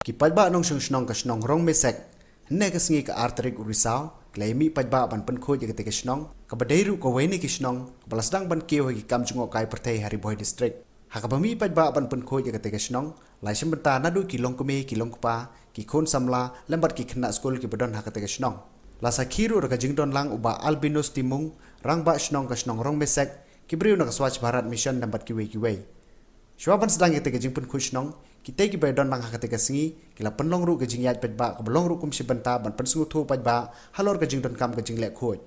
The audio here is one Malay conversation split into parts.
Kipadba nong snong ka snong rong mesek ne ka sngi ka arterik urisau klaimi padba ban pen kho jegate ka snong ka badairu ko weni ki snong balasdang ban keu gi kam jungo kai pertai hari boy district hakabami padba ban pen kho jegate ka snong lai sembenta nadu kilong keme kilong pa ki khon samla lembat ki khna skol ki badon hakate ka snong la sakhiru ka jingdon lang uba albinos timung rangba snong ka snong rong mesek kibriu na ka swach bharat mission lembat ki wei Shuaban sedang kita kejing pun kusnong, kita ki baydon lang hakate kasingi, kila penlong ru kejing yat pedba, kabelong ru kum sibenta ban pensungu thu pedba, halor kejing don kam kejing lek khoj.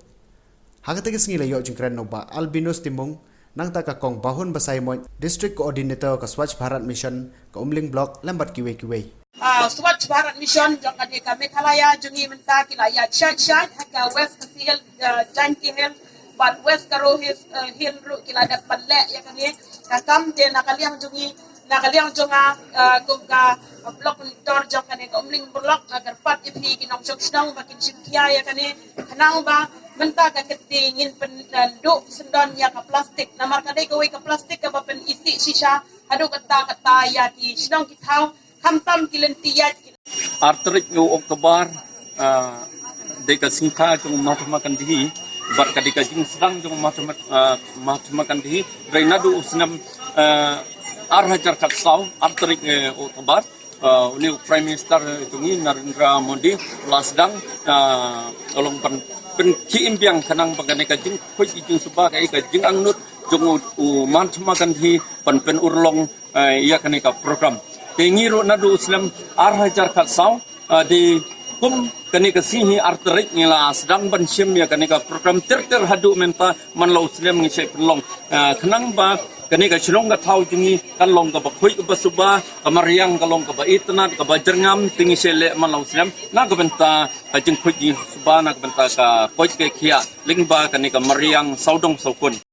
Hakate kasingi layo jing kren noba albinos timung, nang ta ka kong bahun basai moy district coordinator ka Swachh Bharat Mission ka Umling block lambat kiwe. Swachh Bharat Mission jong kadi ka Meghalaya jungi menta kila ya chat haka west hill Janki hill but west karo hill ru kila dat balle ya kani kakam de nakaliang jonga gumka block tor jong kani ka Umling block agar pat ipi kinong snong makin simkia ya kani kanang ba menta ka ketingin penduk sendon ya ka plastik namar kadai ka ka plastik ka pen isi sisa adu kata ya ki snong ki thau kamtam kilentiyat Arterik yo Oktober deka singka jong matemakan dihi bar kadika jing sedang jong matemakan dihi drainadu usnam arhajar katsau arterik Oktober uni Prime Minister tungi Narendra Modi lasdang tolong pen kiimbiang kanang baganeka jing khoi jing suba kai ka jing angnut jong matemakan dihi pen urlong ya kaneka program Pengiro nadu Islam arhajar katsau di kum kanika sihi arterik ngila sedang bansim ya kanika program terhadu menta manlau Islam ngisai penlong kenang ba kanika silong ka thau jingi kanlong ka bakhui ka basuba kamariang kalong ka ba itnat ka ba jerngam tingi sele manlau Islam na ka benta ka jing khui ji suba na ka benta ka koi ke khia lingba kanika mariang saudong saukun